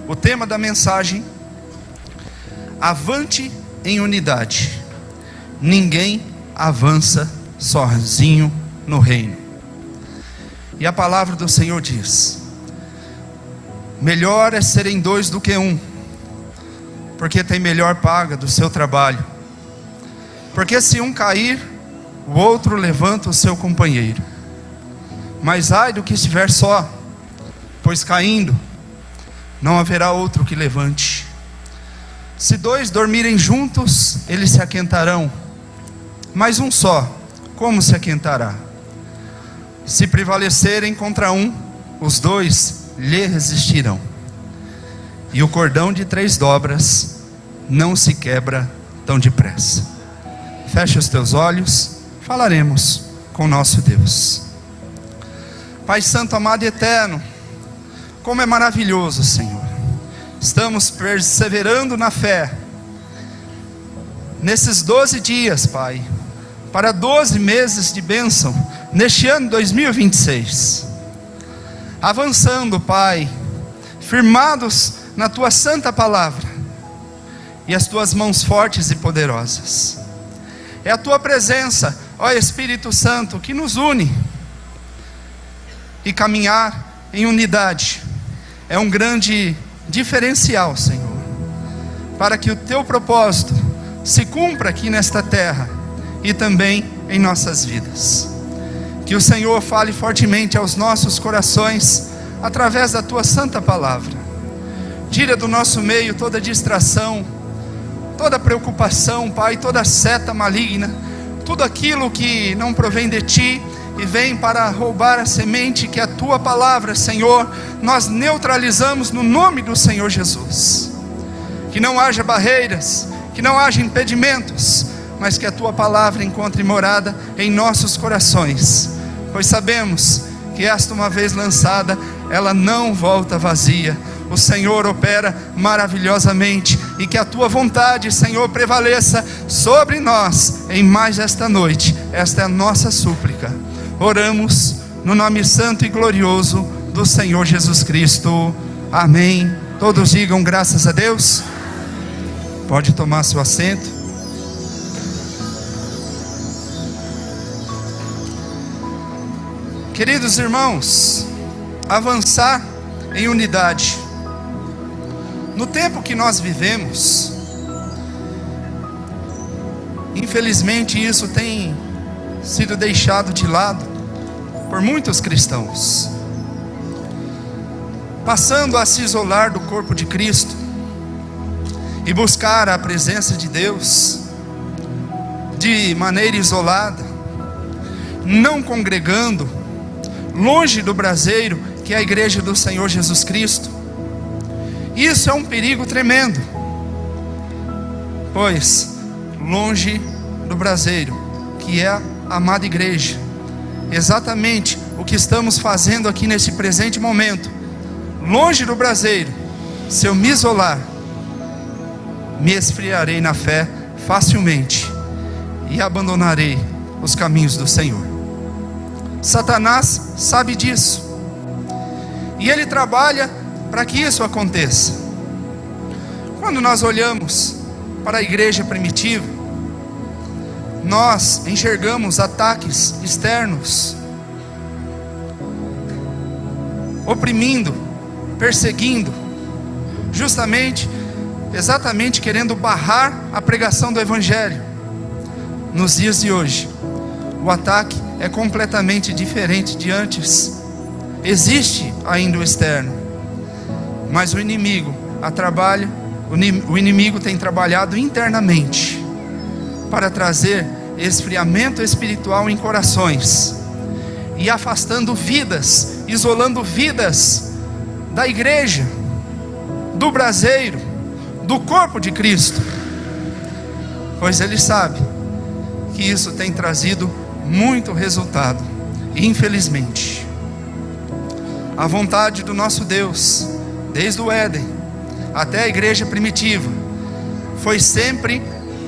O tema da mensagem: avante em unidade. Ninguém avança sozinho no reino. E a palavra do Senhor diz: melhor é serem dois do que um, porque tem melhor paga do seu trabalho. Porque se um cair, o outro levanta o seu companheiro. Mas ai do que estiver só, pois caindo, não haverá outro que levante. Se dois dormirem juntos, eles se aquentarão, mas um só, como se aquentará? Se prevalecerem contra um, os dois lhe resistirão. E o cordão de 3 dobras não se quebra tão depressa. Feche os teus olhos, falaremos com nosso Deus. Pai santo, amado e eterno, como é maravilhoso, Senhor. Estamos perseverando na fé nesses 12 dias, Pai, para 12 meses de bênção neste ano 2026. Avançando, Pai, firmados na Tua santa palavra e as Tuas mãos fortes e poderosas. É a Tua presença, ó Espírito Santo, que nos une. E caminhar em unidade é um grande diferencial, Senhor, para que o Teu propósito se cumpra aqui nesta terra e também em nossas vidas. Que o Senhor fale fortemente aos nossos corações através da Tua santa palavra. Tira do nosso meio toda distração, toda preocupação, Pai, toda seta maligna, tudo aquilo que não provém de Ti e vem para roubar a semente que é a Tua palavra, Senhor, nós neutralizamos no nome do Senhor Jesus. Que não haja barreiras, que não haja impedimentos, mas que a Tua palavra encontre morada em nossos corações, pois sabemos que esta, uma vez lançada, ela não volta vazia. O Senhor opera maravilhosamente, e que a Tua vontade, Senhor, prevaleça sobre nós em mais esta noite. Esta é a nossa súplica. Oramos no nome santo e glorioso do Senhor Jesus Cristo. Amém. Todos digam graças a Deus. Pode tomar seu assento. Queridos irmãos, avançar em unidade. No tempo que nós vivemos, infelizmente isso tem sido deixado de lado por muitos cristãos, passando a se isolar do corpo de Cristo e buscar a presença de Deus de maneira isolada, não congregando, longe do braseiro que é a igreja do Senhor Jesus Cristo. Isso é um perigo tremendo, pois longe do braseiro que é a amada igreja, exatamente o que estamos fazendo aqui nesse presente momento, longe do braseiro, se eu me isolar, me esfriarei na fé facilmente e abandonarei os caminhos do Senhor. Satanás sabe disso, e ele trabalha para que isso aconteça. Quando nós olhamos para a igreja primitiva, nós enxergamos ataques externos, oprimindo, perseguindo, exatamente querendo barrar a pregação do Evangelho. Nos dias de hoje, o ataque é completamente diferente de antes. Existe ainda o externo, mas o inimigo tem trabalhado internamente para trazer esfriamento espiritual em corações e afastando vidas, isolando vidas da igreja, do braseiro, do corpo de Cristo, pois ele sabe que isso tem trazido muito resultado. E infelizmente, a vontade do nosso Deus, desde o Éden até a igreja primitiva, foi sempre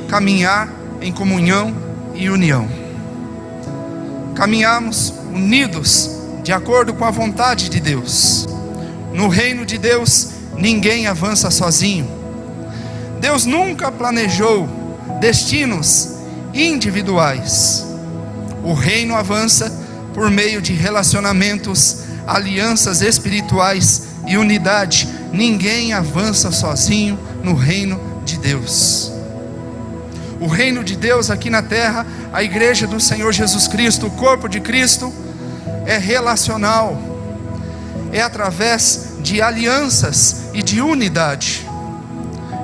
caminhar em comunhão e união. Caminhamos unidos de acordo com a vontade de Deus. No reino de Deus ninguém avança sozinho. Deus nunca planejou destinos individuais. O reino avança por meio de relacionamentos, alianças espirituais e unidade. Ninguém avança sozinho no reino de Deus. O reino de Deus aqui na terra, a igreja do Senhor Jesus Cristo, o corpo de Cristo, é relacional, é através de alianças e de unidade.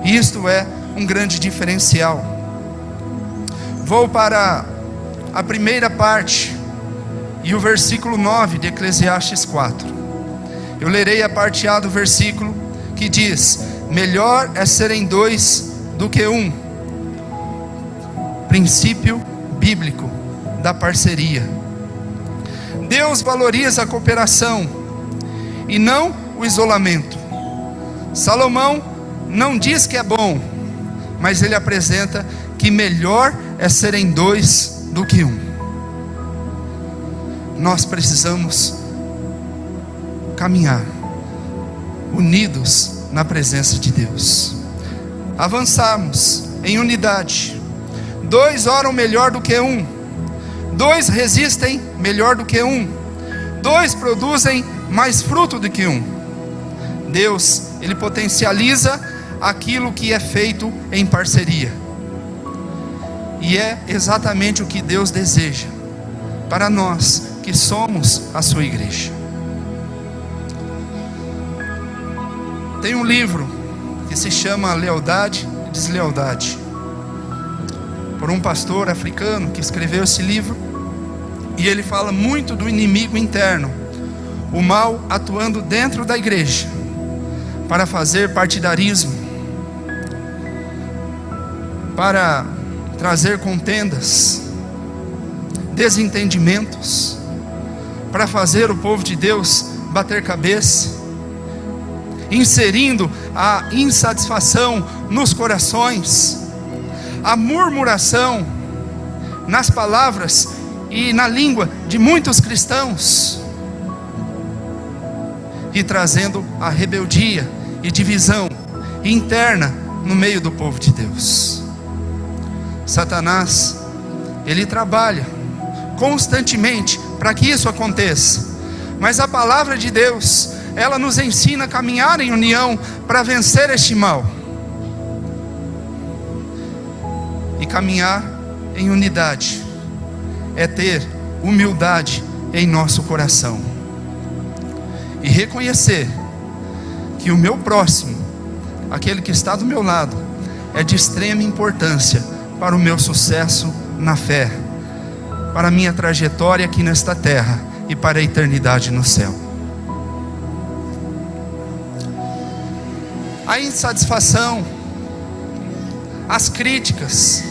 Isto é um grande diferencial. Vou para a primeira parte e o versículo 9 de Eclesiastes 4. Eu lerei a parte A do versículo, que diz: melhor é serem dois do que um. Princípio bíblico da parceria. Deus valoriza a cooperação e não o isolamento. Salomão não diz que é bom, mas ele apresenta que melhor é serem dois do que um. Nós precisamos caminhar unidos na presença de Deus, avançarmos em unidade. Dois oram melhor do que um, dois resistem melhor do que um, dois produzem mais fruto do que um. Deus, Ele potencializa aquilo que é feito em parceria, e é exatamente o que Deus deseja para nós que somos a sua igreja. Tem um livro que se chama Lealdade e Deslealdade, por um pastor africano que escreveu esse livro, e ele fala muito do inimigo interno, o mal atuando dentro da igreja para fazer partidarismo, para trazer contendas, desentendimentos, para fazer o povo de Deus bater cabeça, inserindo a insatisfação nos corações, a murmuração nas palavras e na língua de muitos cristãos, e trazendo a rebeldia e divisão interna no meio do povo de Deus. Satanás, ele trabalha constantemente para que isso aconteça, mas a palavra de Deus, ela nos ensina a caminhar em união para vencer este mal. E caminhar em unidade é ter humildade em nosso coração e reconhecer que o meu próximo, aquele que está do meu lado, é de extrema importância para o meu sucesso na fé, para a minha trajetória aqui nesta terra e para a eternidade no céu. A insatisfação, as críticas.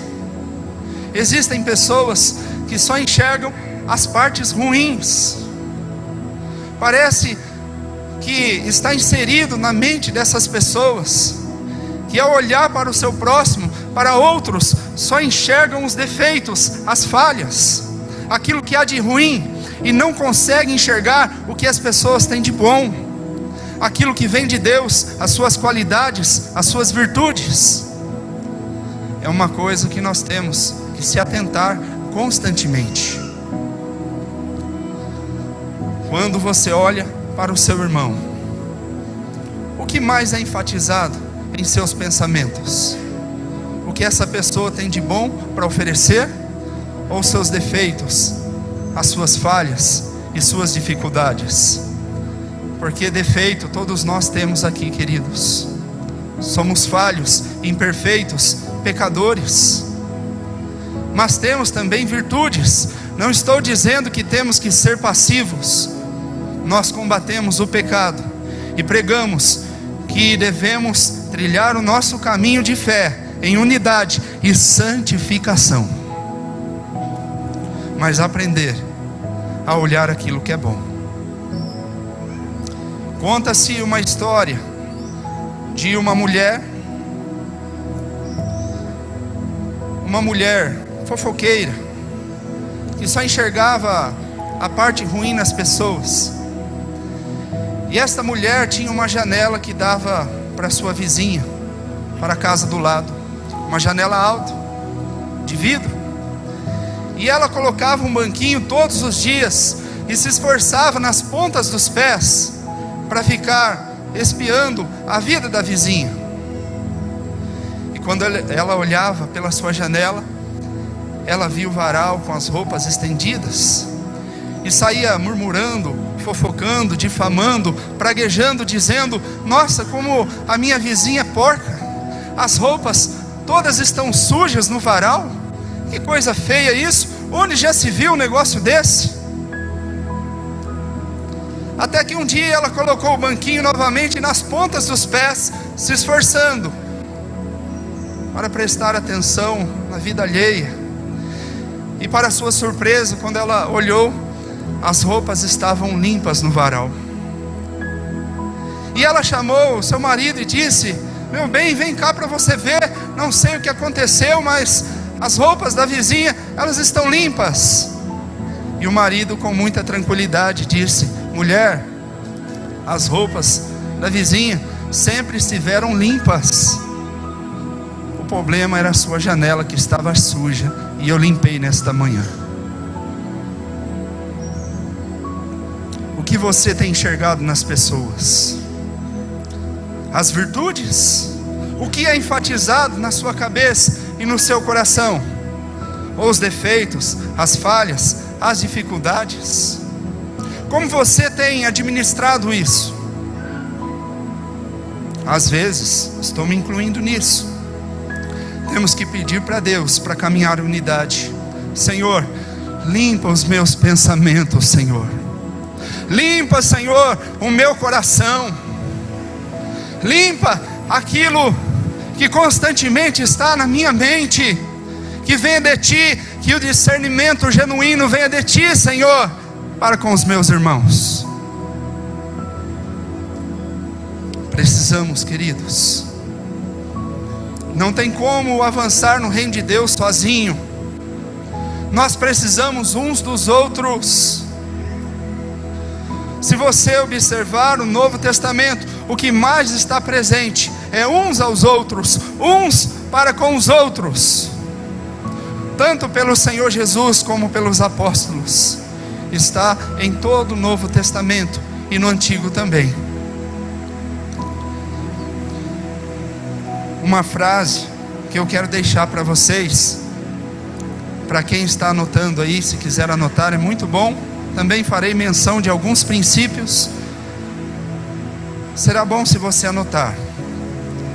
Existem pessoas que só enxergam as partes ruins. Parece que está inserido na mente dessas pessoas que, ao olhar para o seu próximo, para outros, só enxergam os defeitos, as falhas, aquilo que há de ruim, e não conseguem enxergar o que as pessoas têm de bom, aquilo que vem de Deus, as suas qualidades, as suas virtudes. É uma coisa que nós temos que se atentar constantemente. Quando você olha para o seu irmão, o que mais é enfatizado em seus pensamentos? O que essa pessoa tem de bom para oferecer, ou seus defeitos, as suas falhas e suas dificuldades? Porque defeito todos nós temos aqui, queridos. Somos falhos, imperfeitos, pecadores, mas temos também virtudes. Não estou dizendo que temos que ser passivos. Nós combatemos o pecado e pregamos que devemos trilhar o nosso caminho de fé em unidade e santificação, mas aprender a olhar aquilo que é bom. Conta-se uma história de uma mulher fofoqueira, que só enxergava a parte ruim nas pessoas. E esta mulher tinha uma janela que dava para sua vizinha, para a casa do lado, uma janela alta, de vidro. E ela colocava um banquinho todos os dias e se esforçava nas pontas dos pés para ficar espiando a vida da vizinha. E quando ela olhava pela sua janela, ela via o varal com as roupas estendidas e saía murmurando, fofocando, difamando, praguejando, dizendo: nossa, como a minha vizinha é porca, as roupas todas estão sujas no varal, que coisa feia isso, onde já se viu um negócio desse? Até que um dia ela colocou o banquinho novamente nas pontas dos pés, se esforçando para prestar atenção na vida alheia. E para sua surpresa, quando ela olhou, as roupas estavam limpas no varal. E ela chamou o seu marido e disse: meu bem, vem cá para você ver, não sei o que aconteceu, mas as roupas da vizinha, elas estão limpas. E o marido, com muita tranquilidade, disse: mulher, as roupas da vizinha sempre estiveram limpas. O problema era a sua janela que estava suja, e eu limpei nesta manhã. O que você tem enxergado nas pessoas? As virtudes? O que é enfatizado na sua cabeça e no seu coração? Ou os defeitos, as falhas, as dificuldades? Como você tem administrado isso? Às vezes, estou me incluindo nisso. Temos que pedir para Deus para caminhar em unidade. Senhor, limpa os meus pensamentos, Senhor. Limpa, Senhor, o meu coração. Limpa aquilo que constantemente está na minha mente, que venha de Ti, que o discernimento genuíno venha de Ti, Senhor, para com os meus irmãos. Precisamos, queridos, não tem como avançar no reino de Deus sozinho. Nós precisamos uns dos outros. Se você observar o Novo Testamento, o que mais está presente é uns aos outros, uns para com os outros. Tanto pelo Senhor Jesus como pelos apóstolos. Está em todo o Novo Testamento e no Antigo também. Uma frase que eu quero deixar para vocês, para quem está anotando aí, se quiser anotar, é muito bom. Também farei menção de alguns princípios. Será bom se você anotar.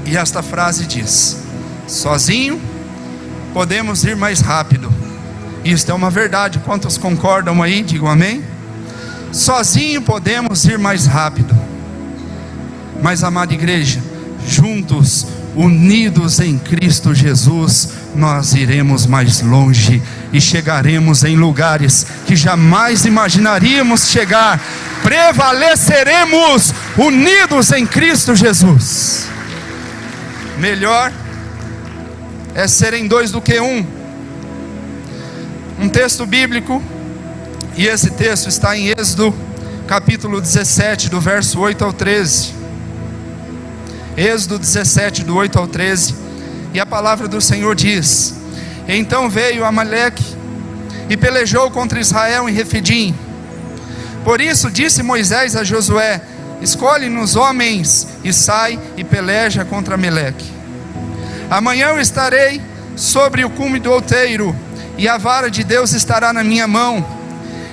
E esta frase diz: sozinho podemos ir mais rápido. Isto é uma verdade. Quantos concordam aí? Digam amém. Sozinho podemos ir mais rápido, mas, amada igreja, juntos, unidos em Cristo Jesus, nós iremos mais longe e chegaremos em lugares que jamais imaginaríamos chegar. Prevaleceremos unidos em Cristo Jesus. Melhor é serem dois do que um. Um texto bíblico, e esse texto está em Êxodo capítulo 17, do verso 8 ao 13. Êxodo 17, do 8 ao 13. E a palavra do Senhor diz: então veio Amaleque e pelejou contra Israel em Refidim. Por isso disse Moisés a Josué: escolhe-nos homens e sai e peleja contra Amaleque. Amanhã eu estarei sobre o cume do outeiro, e a vara de Deus estará na minha mão.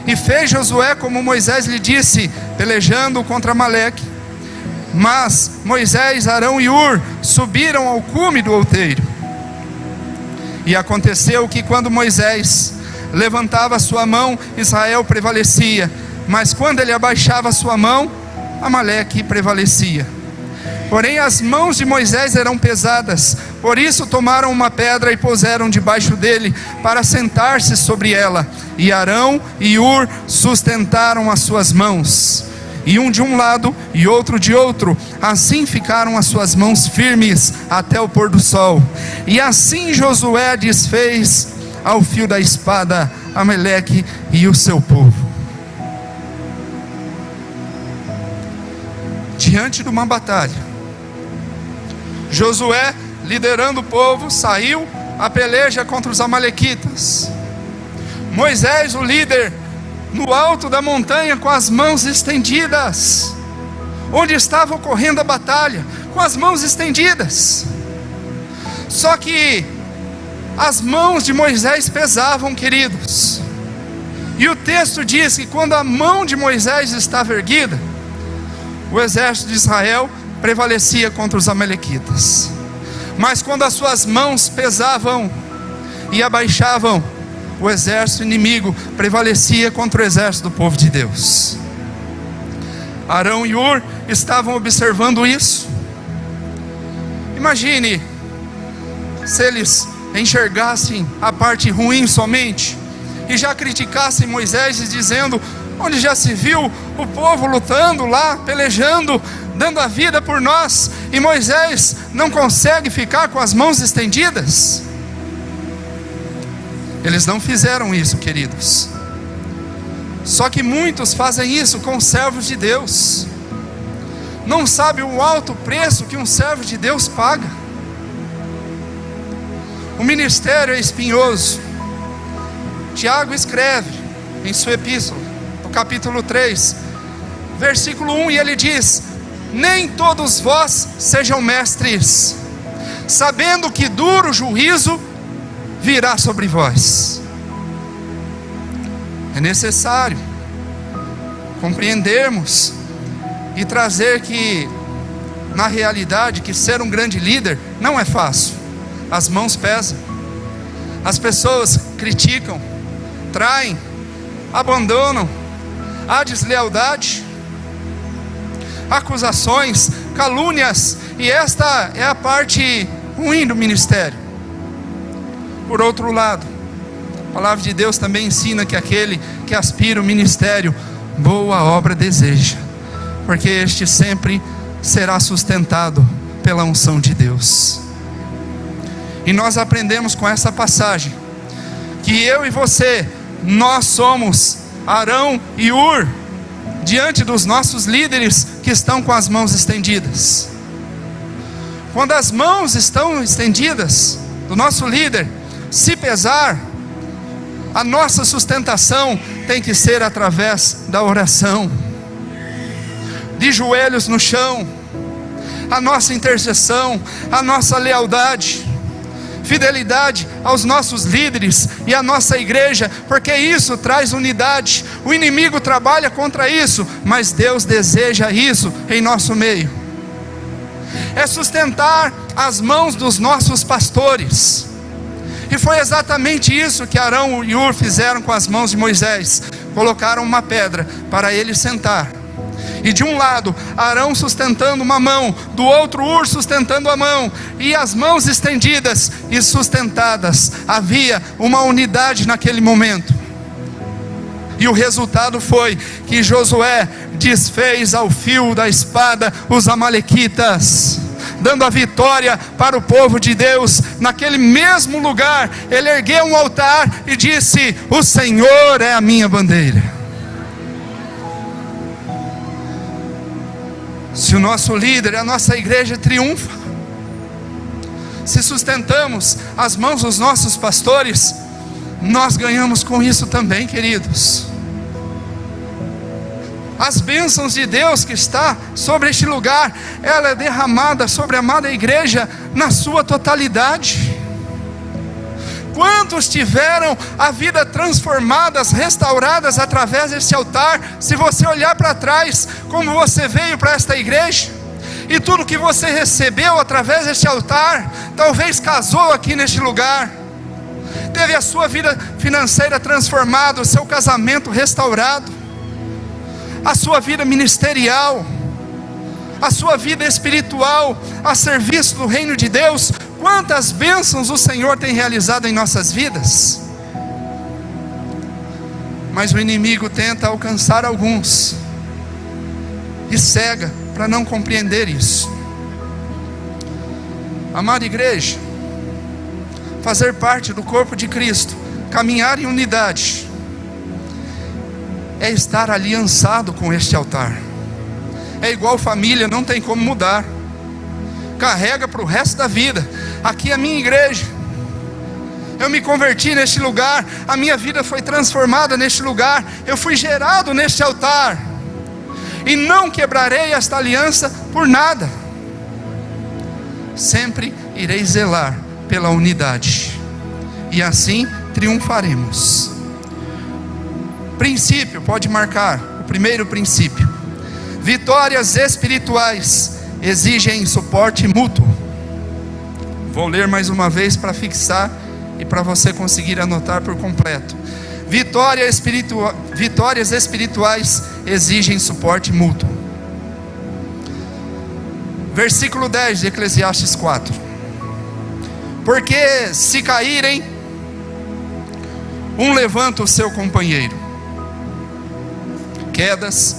E fez Josué como Moisés lhe disse, pelejando contra Amaleque. Mas Moisés, Arão e Hur subiram ao cume do outeiro. E aconteceu que quando Moisés levantava a sua mão, Israel prevalecia, mas quando ele abaixava a sua mão, Amaleque prevalecia. Porém as mãos de Moisés eram pesadas, por isso tomaram uma pedra e puseram debaixo dele, para sentar-se sobre ela. E Arão e Hur sustentaram as suas mãos, e um de um lado e outro de outro. Assim ficaram as suas mãos firmes até o pôr do sol. E assim Josué desfez ao fio da espada Amaleque e o seu povo. diante de uma batalha. Josué, liderando o povo, saiu a peleja contra os amalequitas. Moisés, o líder, no alto da montanha, com as mãos estendidas, onde estava ocorrendo a batalha, com as mãos estendidas. Só que as mãos de Moisés pesavam, queridos. E o texto diz que quando a mão de Moisés estava erguida, o exército de Israel prevalecia contra os amalequitas. Mas quando as suas mãos pesavam e abaixavam, o exército inimigo prevalecia contra o exército do povo de Deus. Arão e Hur estavam observando isso. Imagine se eles enxergassem a parte ruim somente e já criticassem Moisés, dizendo: onde já se viu o povo lutando lá, pelejando, dando a vida por nós, e Moisés não consegue ficar com as mãos estendidas? Eles não fizeram isso, queridos. Só que muitos fazem isso com os servos de Deus. Não sabe o alto preço que um servo de Deus paga. O ministério é espinhoso. Tiago escreve em sua epístola, no capítulo 3, versículo 1, e ele diz: nem todos vós sejam mestres, sabendo que duro juízo virá sobre vós. É necessário compreendermos e trazer que, na realidade, que ser um grande líder não é fácil. As mãos pesam, as pessoas criticam, traem, abandonam, há deslealdade, acusações, calúnias, e esta é a parte ruim do ministério. Por outro lado, a palavra de Deus também ensina que aquele que aspira o ministério, boa obra deseja, porque este sempre será sustentado pela unção de Deus. E nós aprendemos com essa passagem que eu e você, nós somos Arão e Hur diante dos nossos líderes que estão com as mãos estendidas. Quando as mãos estão estendidas do nosso líder, se pesar, a nossa sustentação tem que ser através da oração, de joelhos no chão, a nossa intercessão, a nossa lealdade, fidelidade aos nossos líderes e à nossa igreja, porque isso traz unidade. O inimigo trabalha contra isso, mas Deus deseja isso em nosso meio. É sustentar as mãos dos nossos pastores, e foi exatamente isso que Arão e Hur fizeram com as mãos de Moisés. Colocaram uma pedra para ele sentar, e de um lado Arão sustentando uma mão, do outro Hur sustentando a mão, e as mãos estendidas e sustentadas. Havia uma unidade naquele momento. E o resultado foi que Josué desfez ao fio da espada os amalequitas, dando a vitória para o povo de Deus. Naquele mesmo lugar, ele ergueu um altar e disse: o Senhor é a minha bandeira. Se o nosso líder, a nossa igreja triunfa, se sustentamos as mãos dos nossos pastores, nós ganhamos com isso também, queridos. As bênçãos de Deus que está sobre este lugar, ela é derramada sobre a amada igreja na sua totalidade. Quantos tiveram a vida transformadas, restauradas através desse altar? Se você olhar para trás, como você veio para esta igreja, e tudo que você recebeu através deste altar, talvez casou aqui neste lugar, teve a sua vida financeira transformada, o seu casamento restaurado, a sua vida ministerial, a sua vida espiritual, a serviço do reino de Deus. Quantas bênçãos o Senhor tem realizado em nossas vidas. Mas o inimigo tenta alcançar alguns e cega para não compreender isso. Amada igreja, fazer parte do corpo de Cristo, caminhar em unidade, é estar aliançado com este altar, é igual família, não tem como mudar. Carrega para o resto da vida. Aqui é a minha igreja. Eu me converti neste lugar, a minha vida foi transformada neste lugar, eu fui gerado neste altar, e não quebrarei esta aliança por nada. Sempre irei zelar pela unidade, e assim triunfaremos. Princípio, pode marcar, o primeiro princípio: vitórias espirituais exigem suporte mútuo. Vou ler mais uma vez para fixar e para você conseguir anotar por completo. Vitórias espirituais exigem suporte mútuo. Versículo 10 de Eclesiastes 4. Porque se caírem, um levanta o seu companheiro. Quedas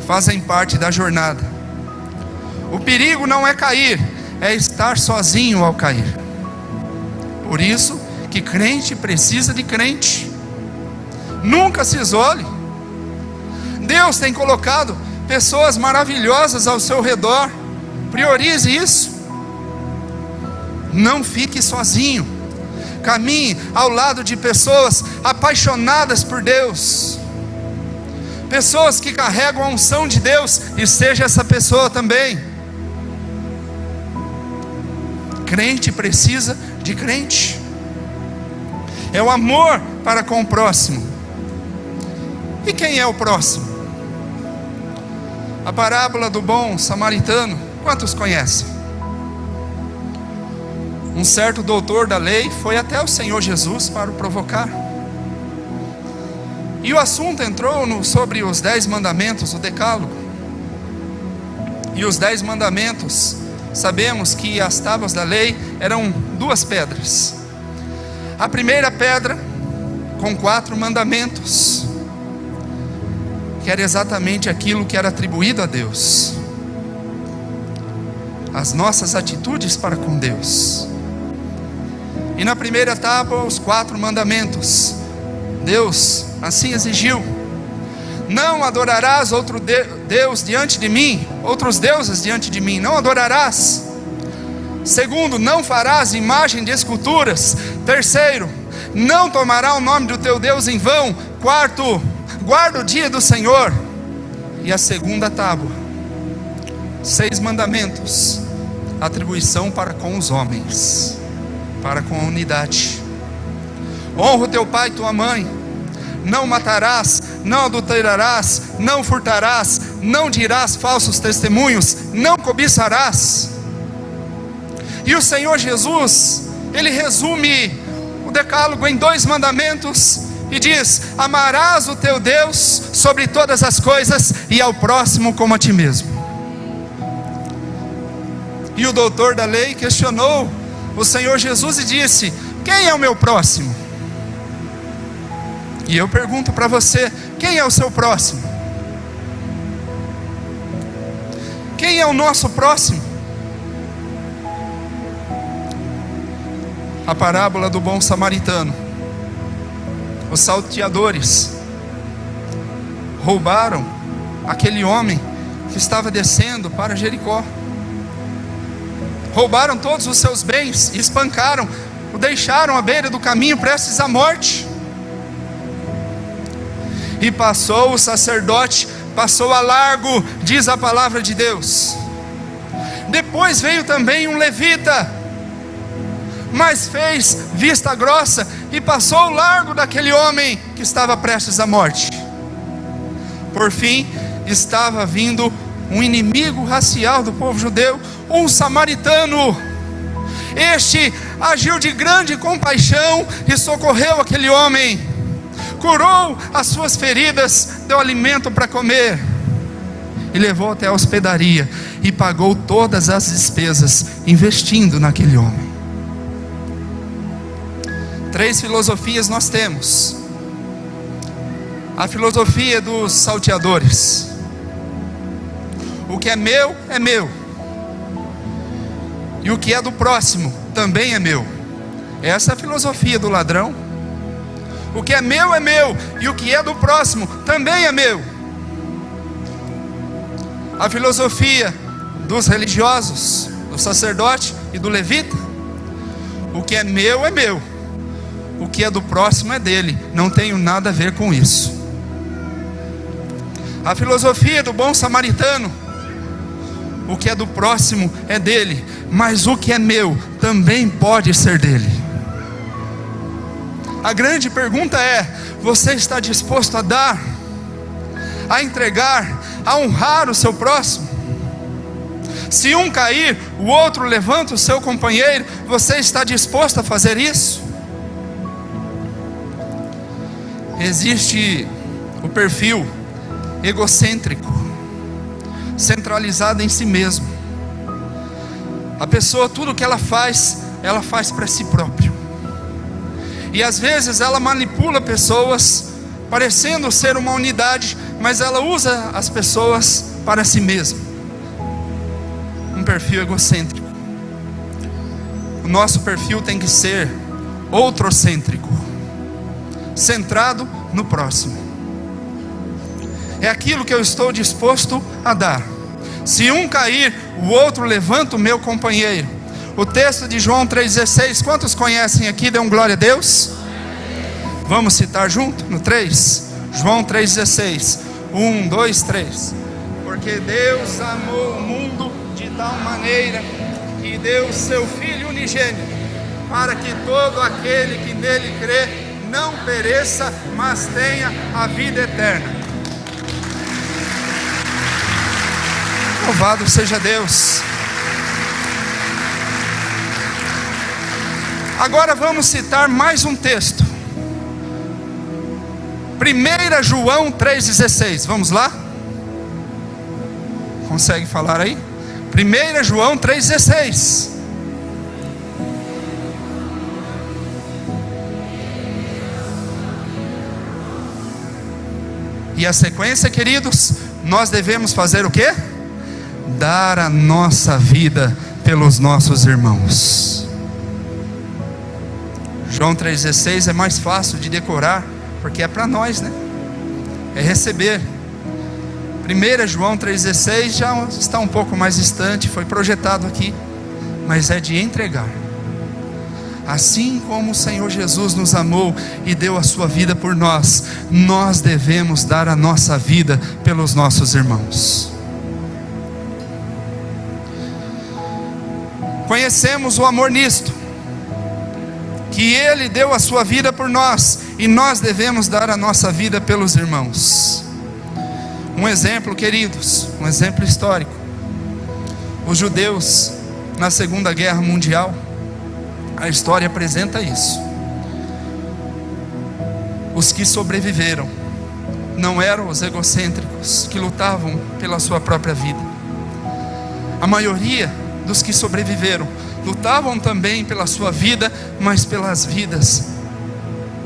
fazem parte da jornada. O perigo não é cair, é estar sozinho ao cair. Por isso que crente precisa de crente. Nunca se isole. Deus tem colocado pessoas maravilhosas ao seu redor. Priorize isso. Não fique sozinho. Caminhe ao lado de pessoas apaixonadas por Deus, pessoas que carregam a unção de Deus, e seja essa pessoa também. Crente precisa de crente. É o amor para com o próximo. E quem é o próximo? A parábola do bom samaritano, quantos conhecem? Um certo doutor da lei foi até o Senhor Jesus para o provocar. E o assunto entrou sobre os 10 mandamentos, o decálogo. E os 10 mandamentos, sabemos que as tábuas da lei eram 2 pedras. A primeira pedra, com 4 mandamentos, que era exatamente aquilo que era atribuído a Deus, as nossas atitudes para com Deus. E na primeira tábua, os 4 mandamentos. Deus assim exigiu: não adorarás outro Deus diante de mim, outros deuses diante de mim, não adorarás. Segundo, não farás imagem de esculturas. Terceiro, não tomará o nome do teu Deus em vão. Quarto, guarda o dia do Senhor. E a segunda tábua, 6 mandamentos, atribuição para com os homens, para com a unidade. Honra o teu pai e tua mãe. Não matarás, não adulterarás, não furtarás, não dirás falsos testemunhos, não cobiçarás. E o Senhor Jesus, Ele resume o decálogo em 2 mandamentos e diz: amarás o teu Deus sobre todas as coisas e ao próximo como a ti mesmo. E o doutor da lei questionou o Senhor Jesus e disse: quem é o meu próximo? E eu pergunto para você: quem é o seu próximo? Quem é o nosso próximo? A parábola do bom samaritano. Os salteadores roubaram aquele homem que estava descendo para Jericó. Roubaram todos os seus bens e espancaram, o deixaram à beira do caminho prestes à morte. E passou o sacerdote, passou a largo, diz a palavra de Deus. Depois veio também um levita, mas fez vista grossa e passou ao largo daquele homem que estava prestes à morte. Por fim, estava vindo um inimigo racial do povo judeu, um samaritano. Este agiu de grande compaixão e socorreu aquele homem, curou as suas feridas, deu alimento para comer e levou até a hospedaria e pagou todas as despesas, investindo naquele homem. 3 filosofias nós temos. A filosofia dos salteadores: o que é meu, e o que é do próximo também é meu. Essa é a filosofia do ladrão. O que é meu, e o que é do próximo também é meu. A filosofia dos religiosos, do sacerdote e do levita: o que é meu, o que é do próximo é dele, não tenho nada a ver com isso. A filosofia do bom samaritano: o que é do próximo é dele, mas o que é meu também pode ser dele. A grande pergunta é: você está disposto a dar, a entregar, a honrar o seu próximo? Se um cair, o outro levanta o seu companheiro. Você está disposto a fazer isso? Existe o perfil egocêntrico, centralizado em si mesmo. A pessoa, tudo que ela faz para si próprio. E às vezes ela manipula pessoas, parecendo ser uma unidade, mas ela usa as pessoas para si mesma. Um perfil egocêntrico. O nosso perfil tem que ser outrocêntrico, centrado no próximo. É aquilo que eu estou disposto a dar. Se um cair, o outro levanta o meu companheiro. O texto de João 3,16, quantos conhecem aqui? Dê um glória a Deus. Vamos citar junto no 3? João 3,16. 1, 2, 3. Porque Deus amou o mundo de tal maneira que deu seu Filho unigênito, para que todo aquele que nele crê não pereça, mas tenha a vida eterna. Louvado seja Deus. Agora vamos citar mais um texto. 1 João 3,16. Vamos lá? Consegue falar aí? 1 João 3,16. E a sequência, queridos, nós devemos fazer o quê? Dar a nossa vida pelos nossos irmãos. João 3,16 é mais fácil de decorar, porque é para nós, né? É receber. 1 João 3,16 já está um pouco mais distante, foi projetado aqui, mas é de entregar. Assim como o Senhor Jesus nos amou e deu a sua vida por nós, nós devemos dar a nossa vida pelos nossos irmãos. Conhecemos o amor nisto, que Ele deu a sua vida por nós, e nós devemos dar a nossa vida pelos irmãos. Um exemplo, queridos, um exemplo histórico. Os judeus na Segunda Guerra Mundial, a história apresenta isso. Os que sobreviveram não eram os egocêntricos que lutavam pela sua própria vida. A maioria dos que sobreviveram lutavam também pela sua vida, mas pelas vidas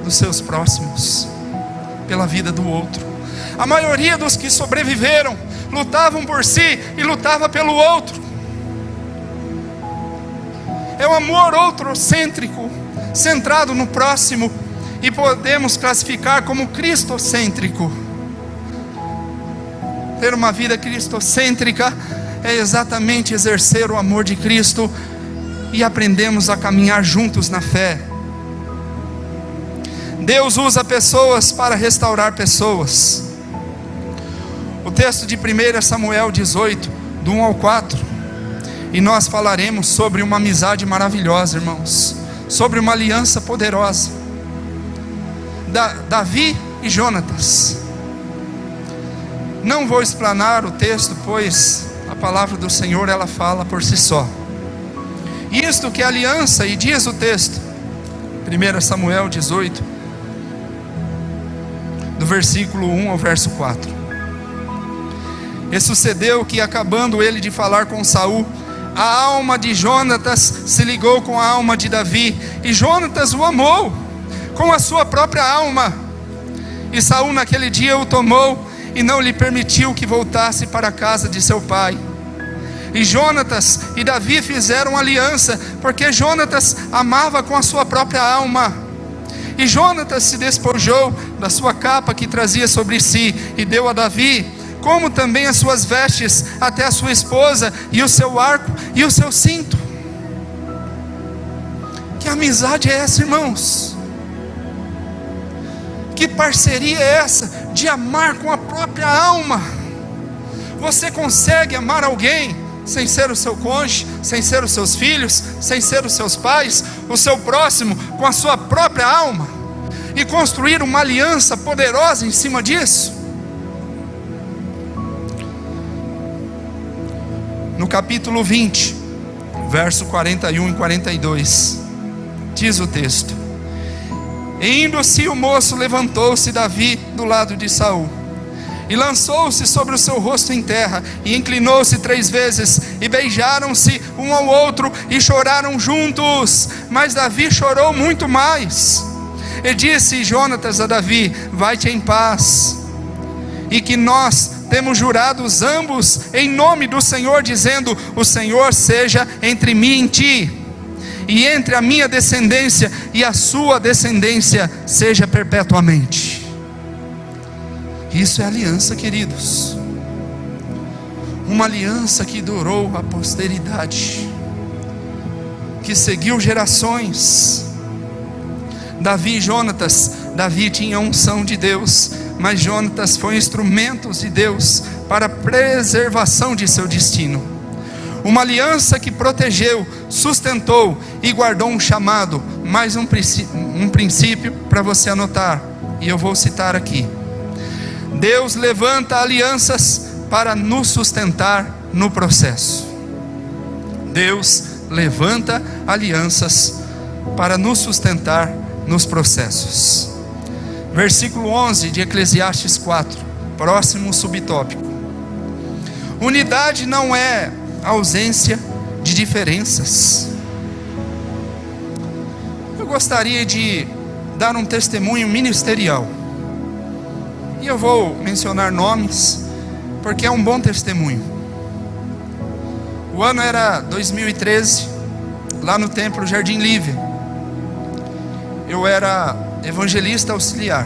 dos seus próximos, pela vida do outro. A maioria dos que sobreviveram lutavam por si e lutava pelo outro. É um amor outrocêntrico, centrado no próximo, e podemos classificar como cristocêntrico. Ter uma vida cristocêntrica é exatamente exercer o amor de Cristo e aprendemos a caminhar juntos na fé. Deus usa pessoas para restaurar pessoas. O texto de 1 Samuel 18, do 1 ao 4, e nós falaremos sobre uma amizade maravilhosa, irmãos, sobre uma aliança poderosa. Davi e Jonatas. Não vou explanar o texto, pois a palavra do Senhor, ela fala por si só. Isto que é aliança, e diz o texto, 1 Samuel 18, do versículo 1 ao verso 4. E sucedeu que, acabando ele de falar com Saul, a alma de Jonatas se ligou com a alma de Davi, e Jonatas o amou com a sua própria alma. E Saul naquele dia o tomou e não lhe permitiu que voltasse para a casa de seu pai. E Jonatas e Davi fizeram aliança, porque Jonatas amava com a sua própria alma. E Jonatas se despojou da sua capa que trazia sobre si, e deu a Davi, como também as suas vestes até a sua esposa, e o seu arco e o seu cinto. Que amizade é essa, irmãos? Que parceria é essa de amar com a própria alma? Você consegue amar alguém sem ser o seu cônjuge, sem ser os seus filhos, sem ser os seus pais, o seu próximo, com a sua própria alma, e construir uma aliança poderosa em cima disso? No capítulo 20, verso 41 e 42, diz o texto: E indo-se o moço, levantou-se Davi do lado de Saul, e lançou-se sobre o seu rosto em terra, e inclinou-se 3 vezes, e beijaram-se um ao outro, e choraram juntos. Mas Davi chorou muito mais. E disse Jonatas a Davi: Vai-te em paz, e que nós temos jurados ambos em nome do Senhor, dizendo: O Senhor seja entre mim e ti, e entre a minha descendência e a sua descendência seja perpetuamente. Isso é aliança, queridos. Uma aliança que durou a posteridade, que seguiu gerações. Davi e Jonatas, Davi tinha a unção de Deus, mas Jonatas foi instrumento de Deus para a preservação de seu destino. Uma aliança que protegeu, sustentou e guardou um chamado. Mais um princípio para você anotar, e eu vou citar aqui: Deus levanta alianças para nos sustentar no processo. Deus levanta alianças para nos sustentar nos processos. Versículo 11 de Eclesiastes 4, próximo subtópico. Unidade não é ausência de diferenças. Eu gostaria de dar um testemunho ministerial, e eu vou mencionar nomes, porque é um bom testemunho. O ano era 2013, lá no templo Jardim Lívia. Eu era evangelista auxiliar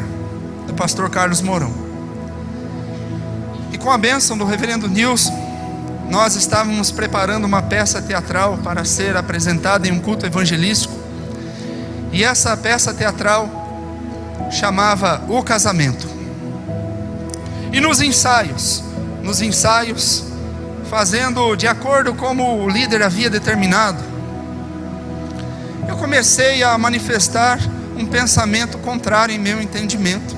do pastor Carlos Mourão, e com a bênção do reverendo Nilson, nós estávamos preparando uma peça teatral para ser apresentada em um culto evangelístico. E essa peça teatral chamava O Casamento. E nos ensaios, fazendo de acordo como o líder havia determinado, eu comecei a manifestar um pensamento contrário em meu entendimento.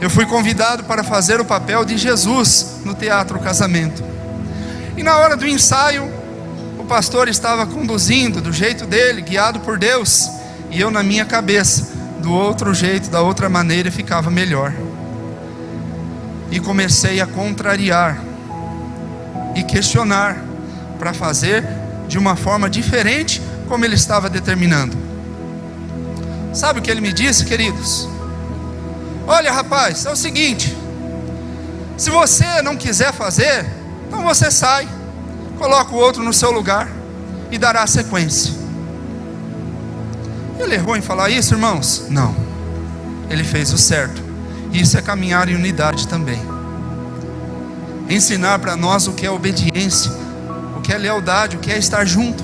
Eu fui convidado para fazer o papel de Jesus no teatro Casamento. E na hora do ensaio, o pastor estava conduzindo do jeito dele, guiado por Deus, e eu na minha cabeça, do outro jeito, da outra maneira, ficava melhor. E comecei a contrariar e questionar, para fazer de uma forma diferente, como ele estava determinando. Sabe o que ele me disse, queridos? Olha, rapaz, é o seguinte: se você não quiser fazer, então você sai, coloca o outro no seu lugar e dará sequência. Ele errou em falar isso, irmãos? Não, ele fez o certo. Isso é caminhar em unidade também. Ensinar para nós o que é obediência, o que é lealdade, o que é estar junto.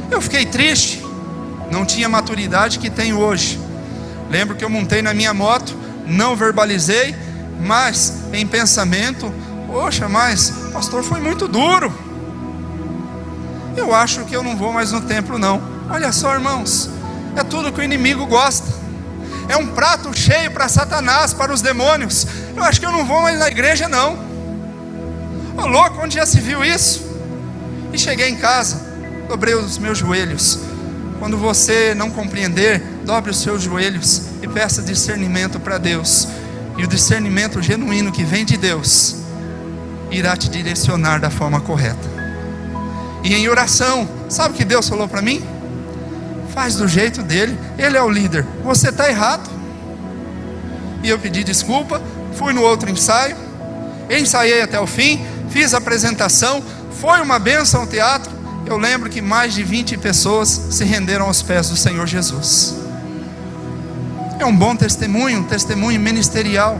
Eu fiquei triste, não tinha a maturidade que tenho hoje. Lembro que eu montei na minha moto, não verbalizei, mas em pensamento: poxa, mas o pastor foi muito duro, eu acho que eu não vou mais no templo não. Olha só, irmãos, é tudo que o inimigo gosta, é um prato cheio para Satanás, para os demônios. Eu acho que eu não vou mais na igreja não. Ô louco, onde já se viu isso? E cheguei em casa, dobrei os meus joelhos. Quando você não compreender, dobre os seus joelhos e peça discernimento para Deus, e o discernimento genuíno que vem de Deus irá te direcionar da forma correta. E em oração, sabe o que Deus falou para mim? Faz do jeito dele, ele é o líder, você está errado. E eu pedi desculpa, fui no outro ensaio, ensaiei até o fim, fiz a apresentação, foi uma bênção ao teatro. Eu lembro que mais de 20 pessoas se renderam aos pés do Senhor Jesus. É um bom testemunho, um testemunho ministerial.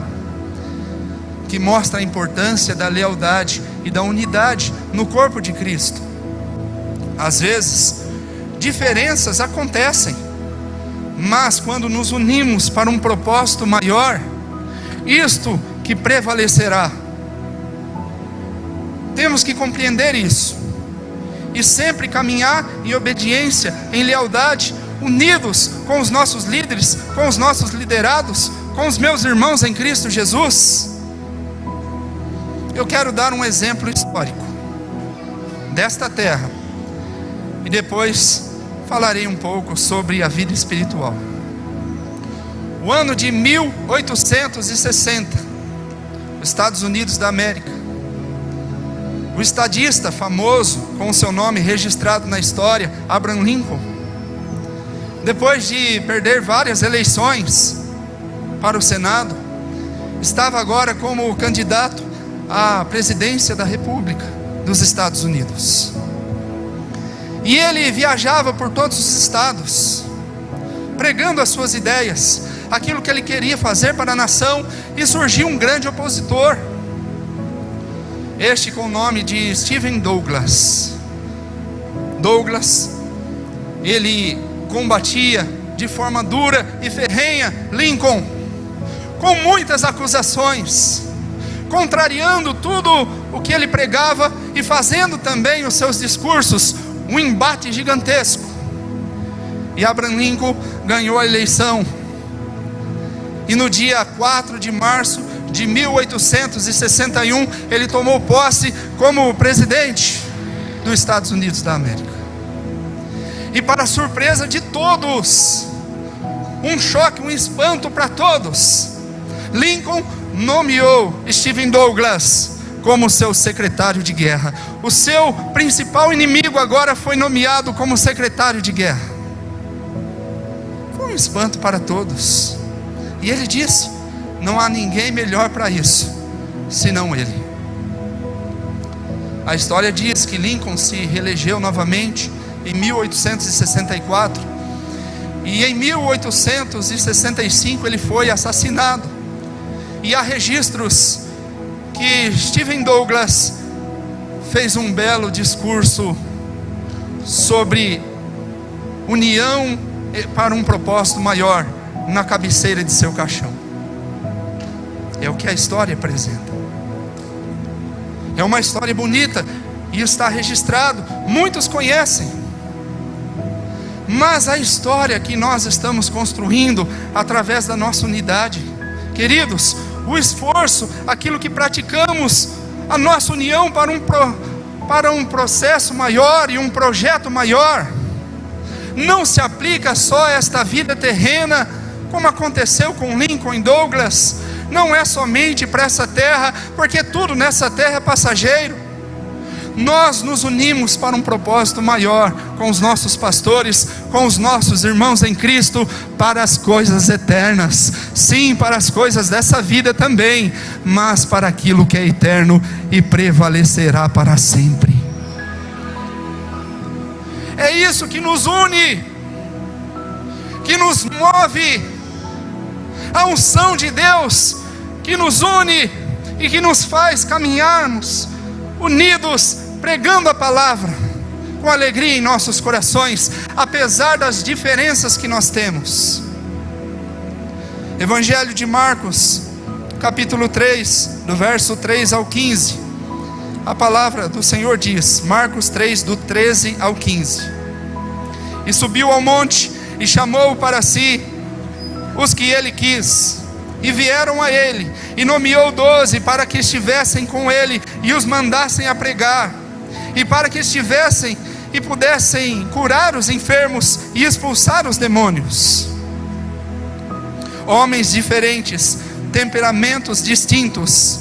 que mostra a importância da lealdade e da unidade no corpo de Cristo. Às vezes, diferenças acontecem, mas quando nos unimos para um propósito maior, isto que prevalecerá. Temos que compreender isso e sempre caminhar em obediência, em lealdade, unidos com os nossos líderes, com os nossos liderados, com os meus irmãos em Cristo Jesus. Eu quero dar um exemplo histórico desta terra e depois falarei um pouco sobre a vida espiritual. O ano de 1860, os Estados Unidos da América. O estadista famoso, com o seu nome registrado na história, Abraham Lincoln, depois de perder várias eleições para o Senado, estava agora como candidato à presidência da República dos Estados Unidos. E ele viajava por todos os estados, pregando as suas ideias, aquilo que ele queria fazer para a nação, e surgiu um grande opositor, este com o nome de Stephen Douglas. Ele combatia de forma dura e ferrenha Lincoln, com muitas acusações, contrariando tudo o que ele pregava e fazendo também os seus discursos um embate gigantesco. E Abraham Lincoln ganhou a eleição, e no dia 4 de março de 1861, ele tomou posse como presidente dos Estados Unidos da América. E para surpresa de todos, um choque, um espanto para todos, Lincoln nomeou Stephen Douglas como seu secretário de guerra. O seu principal inimigo agora foi nomeado como secretário de guerra. Foi um espanto para todos. E ele disse: não há ninguém melhor para isso, senão ele. A história diz que Lincoln se reelegeu novamente em 1864. E em 1865 ele foi assassinado. E há registros que Stephen Douglas fez um belo discurso sobre união para um propósito maior na cabeceira de seu caixão. É o que a história apresenta. É uma história bonita e está registrado, muitos conhecem. Mas a história que nós estamos construindo através da nossa unidade, queridos, o esforço, aquilo que praticamos, a nossa união para um processo maior e um projeto maior, não se aplica só a esta vida terrena, como aconteceu com Lincoln e Douglas. Não é somente para essa terra, porque tudo nessa terra é passageiro. Nós nos unimos para um propósito maior, com os nossos pastores, com os nossos irmãos em Cristo, para as coisas eternas. Sim, para as coisas dessa vida também, mas para aquilo que é eterno e prevalecerá para sempre. É isso que nos une, que nos move, a unção de Deus que nos une e que nos faz caminharmos unidos, pregando a palavra com alegria em nossos corações, apesar das diferenças que nós temos. Evangelho de Marcos, capítulo 3, do verso 3 ao 15. A palavra do Senhor diz, Marcos 3, do 13 ao 15: E subiu ao monte, e chamou para si os que ele quis, e vieram a ele, e nomeou 12 para que estivessem com ele, e os mandassem a pregar, e para que estivessem e pudessem curar os enfermos, e expulsar os demônios. Homens diferentes, temperamentos distintos,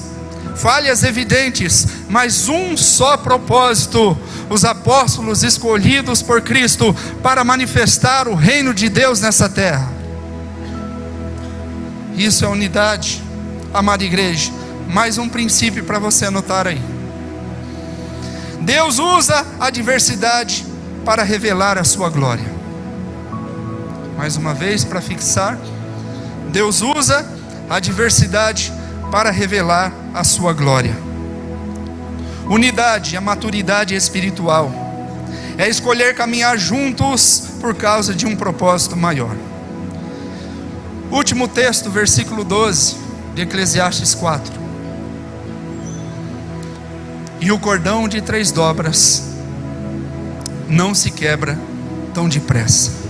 falhas evidentes, mas um só propósito: os apóstolos escolhidos por Cristo para manifestar o reino de Deus nessa terra. Isso é unidade, amada igreja. Mais um princípio para você anotar aí. Deus usa a diversidade para revelar a sua glória. Mais uma vez, para fixar, Deus usa a diversidade para revelar a sua glória. Unidade, a maturidade espiritual, é escolher caminhar juntos por causa de um propósito maior. Último texto, versículo 12 de Eclesiastes 4. E o cordão de 3 dobras não se quebra tão depressa.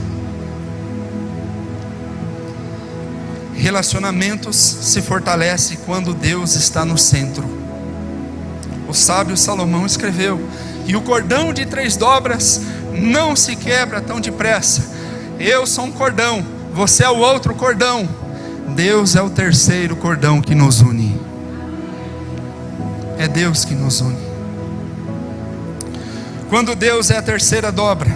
Relacionamentos se fortalecem quando Deus está no centro. O sábio Salomão escreveu: e o cordão de 3 dobras não se quebra tão depressa. Eu sou um cordão, você é o outro cordão, Deus é o terceiro cordão que nos une. É Deus que nos une. Quando Deus é a terceira dobra,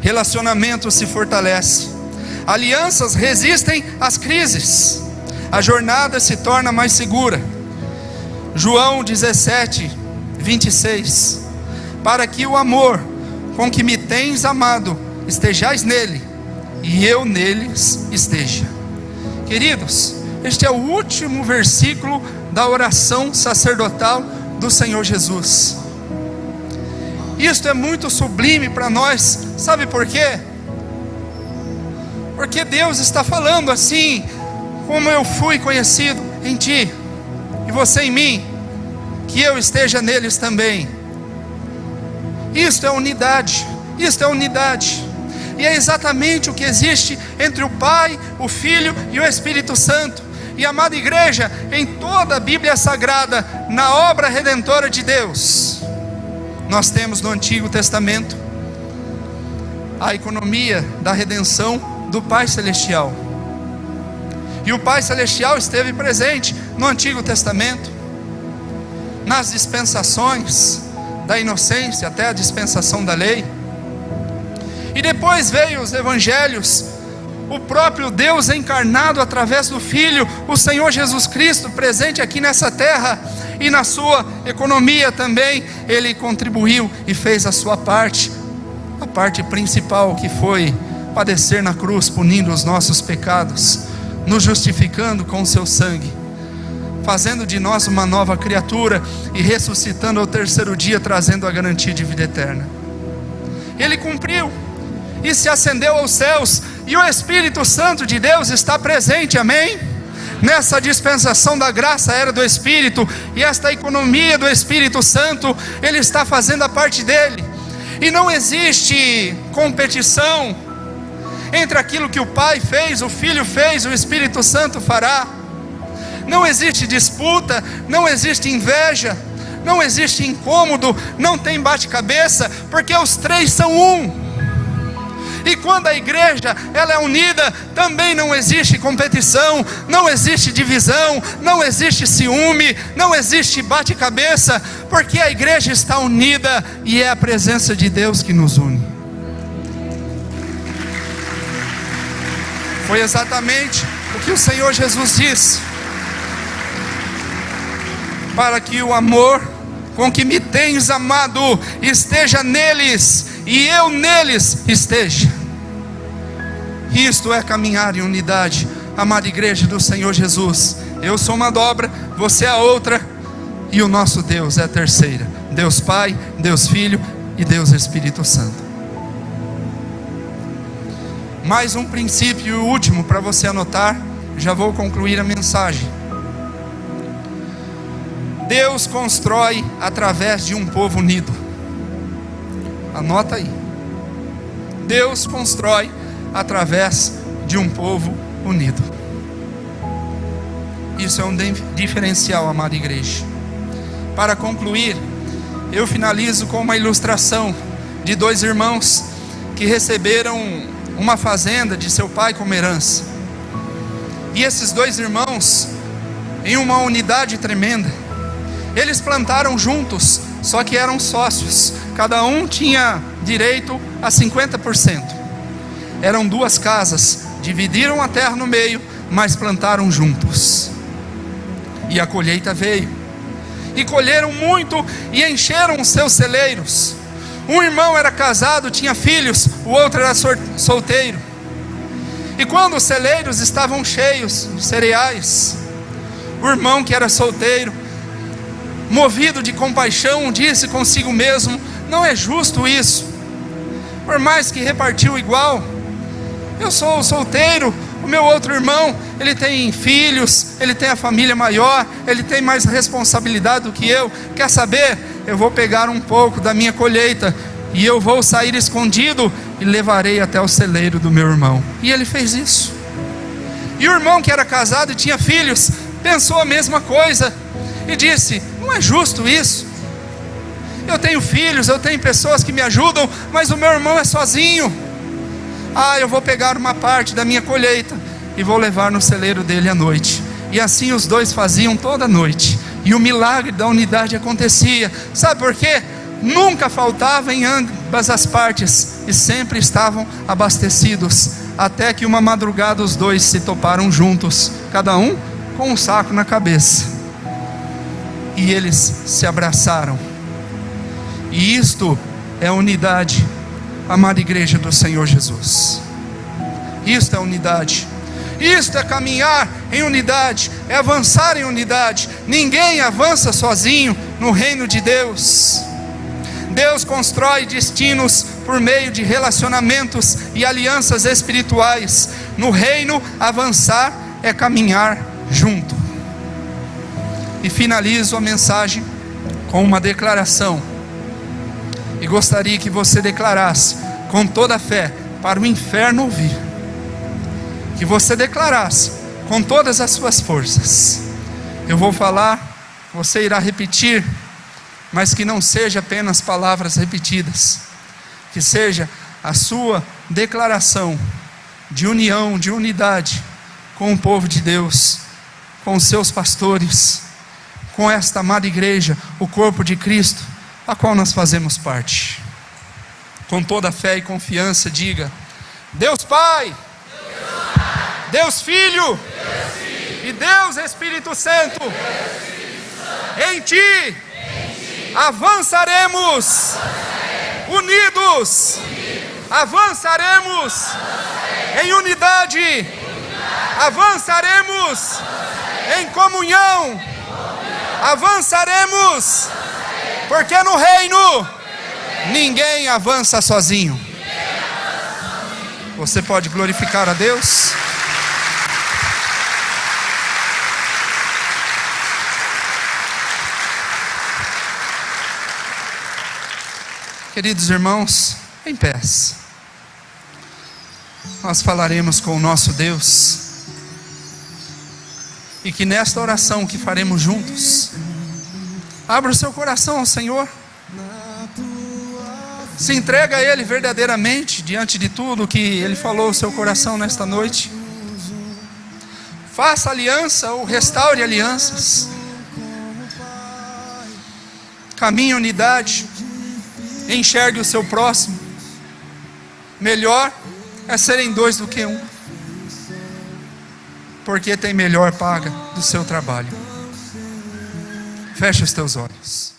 relacionamento se fortalece, alianças resistem às crises, a jornada se torna mais segura. João 17:26. Para que o amor com que me tens amado estejais nele, e eu neles esteja. Queridos, este é o último versículo da oração sacerdotal do Senhor Jesus. Isto é muito sublime para nós, sabe por quê? Porque Deus está falando assim: como eu fui conhecido em ti, e você em mim, que eu esteja neles também. Isto é unidade, isto é unidade, e é exatamente o que existe entre o Pai, o Filho e o Espírito Santo. E amada igreja, em toda a Bíblia Sagrada, na obra redentora de Deus, nós temos no Antigo Testamento a economia da redenção do Pai Celestial, e o Pai Celestial esteve presente no Antigo Testamento, nas dispensações da inocência até a dispensação da lei. E depois veio os evangelhos, o próprio Deus encarnado através do Filho, o Senhor Jesus Cristo, presente aqui nessa terra, e na sua economia também, Ele contribuiu e fez a sua parte, a parte principal, que foi padecer na cruz, punindo os nossos pecados, nos justificando com o seu sangue, fazendo de nós uma nova criatura, e ressuscitando ao terceiro dia, trazendo a garantia de vida eterna. Ele cumpriu, e se ascendeu aos céus, e o Espírito Santo de Deus está presente, amém? Nessa dispensação da graça era do Espírito, e esta economia do Espírito Santo, Ele está fazendo a parte dele, e não existe competição entre aquilo que o Pai fez, o Filho fez, o Espírito Santo fará. Não existe disputa, não existe inveja, não existe incômodo, não tem bate-cabeça, porque os três são um. E quando a igreja ela é unida, também não existe competição, não existe divisão, não existe ciúme, não existe bate-cabeça, porque a igreja está unida, e é a presença de Deus que nos une. Foi exatamente o que o Senhor Jesus disse: para que o amor com que me tens amado esteja neles, e eu neles esteja. Isto é caminhar em unidade, amada igreja do Senhor Jesus. Eu sou uma dobra, você é a outra, e o nosso Deus é a terceira. Deus Pai, Deus Filho e Deus Espírito Santo. Mais um princípio e o último para você anotar, já vou concluir a mensagem. Deus constrói através de um povo unido. Anota aí. Deus constrói através de um povo unido. Isso é um diferencial, amada igreja. Para concluir, eu finalizo com uma ilustração de 2 irmãos que receberam uma fazenda de seu pai como herança. E esses 2 irmãos, em uma unidade tremenda, eles plantaram juntos, só que eram sócios. Cada um tinha direito a 50%. Eram 2 casas, dividiram a terra no meio, mas plantaram juntos. E a colheita veio. E colheram muito e encheram os seus celeiros. Um irmão era casado, tinha filhos, o outro era solteiro. E quando os celeiros estavam cheios de cereais, o irmão que era solteiro, movido de compaixão, disse consigo mesmo: não é justo isso. Por mais que repartiu igual, eu sou solteiro, o meu outro irmão, ele tem filhos, ele tem a família maior, ele tem mais responsabilidade do que eu. Quer saber? Eu vou pegar um pouco da minha colheita e eu vou sair escondido e levarei até o celeiro do meu irmão. E ele fez isso. E o irmão, que era casado e tinha filhos, pensou a mesma coisa e disse: não é justo isso. Eu tenho filhos, eu tenho pessoas que me ajudam, mas o meu irmão é sozinho. Eu vou pegar uma parte da minha colheita e vou levar no celeiro dele à noite. E assim os dois faziam toda noite, e o milagre da unidade acontecia. Sabe por quê? Nunca faltava em ambas as partes, e sempre estavam abastecidos. Até que uma madrugada os dois se toparam juntos, cada um com um saco na cabeça, e eles se abraçaram. E isto é unidade, amada igreja do Senhor Jesus. Isto é unidade. Isto é caminhar em unidade, é avançar em unidade. Ninguém avança sozinho no reino de Deus. Deus constrói destinos por meio de relacionamentos e alianças espirituais. No reino, avançar é caminhar junto. E finalizo a mensagem com uma declaração. E gostaria que você declarasse com toda a fé, para o inferno ouvir. Que você declarasse com todas as suas forças. Eu vou falar, você irá repetir, mas que não seja apenas palavras repetidas, que seja a sua declaração de união, de unidade com o povo de Deus, com os seus pastores, com esta amada igreja, o corpo de Cristo, a qual nós fazemos parte. Com toda a fé e confiança, diga: Deus Pai, Deus Filho, e Deus Espírito Santo, em Ti avançaremos, unidos, avançaremos em unidade, avançaremos em comunhão, avançaremos, porque no reino ninguém avança sozinho. Você pode glorificar a Deus? Queridos irmãos, em pés, nós falaremos com o nosso Deus, e que nesta oração que faremos juntos, abra o seu coração ao Senhor, se entrega a Ele verdadeiramente, diante de tudo que Ele falou ao seu coração nesta noite. Faça aliança ou restaure alianças, caminhe em unidade, enxergue o seu próximo. Melhor é serem dois do que um, porque tem melhor paga do seu trabalho. Feche os teus olhos.